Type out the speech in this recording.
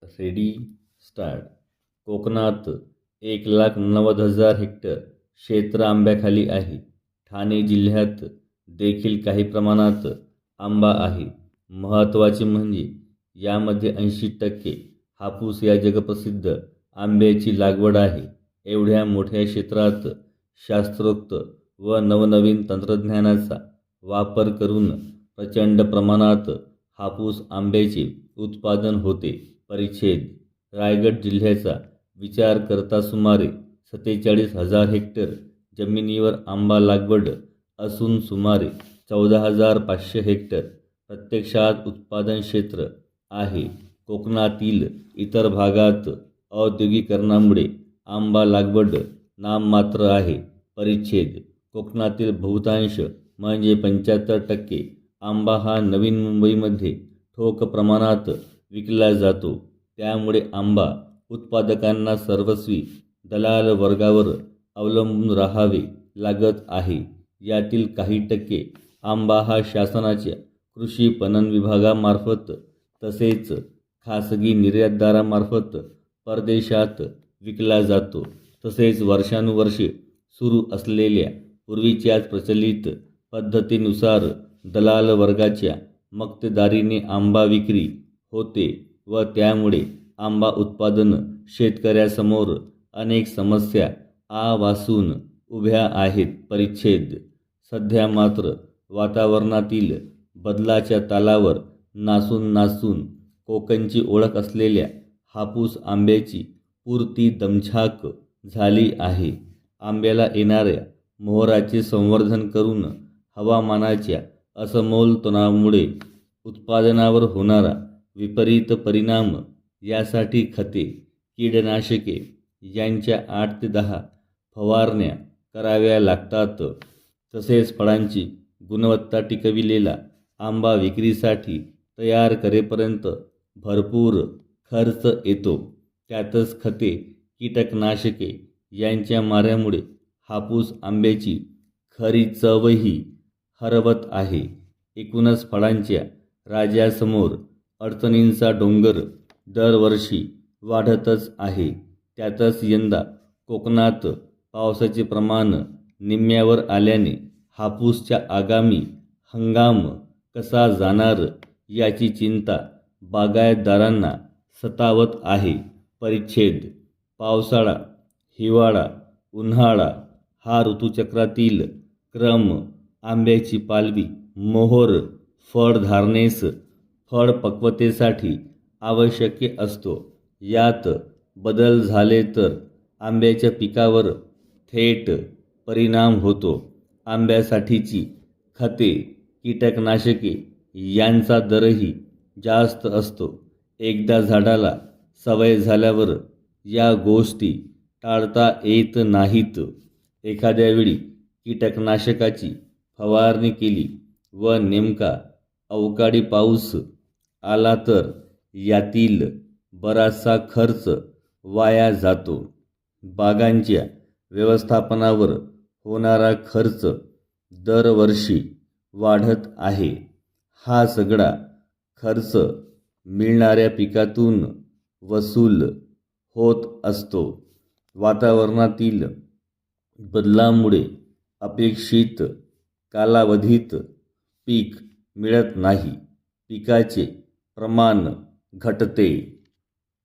Ready start. कोकणात 1,90,000 hectare क्षेत्र आंब्याखाली आहे. ठाणे जिल्ह्यात देखील काही प्रमाणात आंबा आहे. महत्त्वाचे म्हणजे यामध्ये 80% हापूस या जगप्रसिद्ध आंब्याची लागवड आहे. एवढ्या मोठ्या क्षेत्रात शास्त्रोक्त व नवनवीन तंत्रज्ञानाचा वापर करून प्रचंड प्रमाणात हापूस आंब्याचे उत्पादन होते. परिच्छेद. रायगड जिल्ह्याचा विचार करता सुमारे 47,000 हेक्टर जमिनीवर आंबा लागवड असून सुमारे 14,500 हेक्टर प्रत्यक्षात उत्पादन क्षेत्र आहे. कोकणातील इतर भागात औद्योगिकीकरणामुळे आंबा लागवड नाममात्र आहे. परिच्छेद. कोकणातील बहुतांश म्हणजे 75% आंबा हा नवी मुंबईमध्ये ठोक प्रमाणात विकला जातो. त्यामुळे आंबा उत्पादकांना सर्वस्वी दलाल वर्गावर अवलंबून राहावे लागत आहे. यातील काही टक्के आंबा हा शासनाच्या कृषी पणन विभागामार्फत तसेच खासगी निर्यातदारामार्फत परदेशात विकला जातो. तसेच वर्षानुवर्षे सुरू असलेल्या पूर्वीच्याच प्रचलित पद्धतीनुसार दलाल वर्गाच्या मक्तेदारीने आंबा विक्री होते व त्यामुळे आंबा उत्पादन शेतकऱ्यासमोर अनेक समस्या आभासून उभ्या आहेत. परिच्छेद. सध्या मात्र वातावरणातील बदलाच्या तालावर नाचून कोकणची ओळख असलेल्या हापूस आंब्याची पुरती दमछाक झाली आहे. आंब्याला येणाऱ्या मोहराचे संवर्धन करून हवामानाच्या असमतोलामुळे उत्पादनावर होणारा विपरीत परिणाम यासाठी खते, कीटकनाशके यांच्या 8 ते 10 फवारण्या कराव्या लागतात. तसेच फळांची गुणवत्ता टिकविलेला आंबा विक्रीसाठी तयार करेपर्यंत भरपूर खर्च येतो. त्यातच खते, कीटकनाशके यांच्या माऱ्यामुळे हापूस आंब्याची खरी चवही हरवत आहे. एकूणच फळांच्या राज्यासमोर अडचणींचा डोंगर दरवर्षी वाढतच आहे. त्यातच यंदा कोकणात पावसाचे प्रमाण निम्म्यावर आल्याने हापूसचा आगामी हंगाम कसा जाणार याची चिंता बागायतदारांना सतावत आहे. परिच्छेद. पावसाळा, हिवाळा, उन्हाळा हा ऋतुचक्रातील क्रम आंब्याची पालवी, मोहोर, फळधारणेस, फळपक्वतेसाठी आवश्यक असतो. यात बदल झाले तर आंब्याच्या पिकावर थेट परिणाम होतो. आंब्यासाठीची खते, कीटकनाशके यांचा दरही जास्त असतो. एकदा झाडाला सवय झाल्यावर या गोष्टी टाळता येत नाहीत. एखाद्या वेळी कीटकनाशकाची फवारणी केली व नेमका अवकाळी पाऊस आला तर यातील बराचसा खर्च वाया जातो. बागांच्या व्यवस्थापनावर होणारा खर्च दरवर्षी वाढत आहे. हा सगळा खर्च मिळणाऱ्या पिकातून वसूल होत असतो. वातावरणातील बदलामुळे अपेक्षित कालावधीत पीक मिळत नाही. पिकाचे प्रमाण घटते.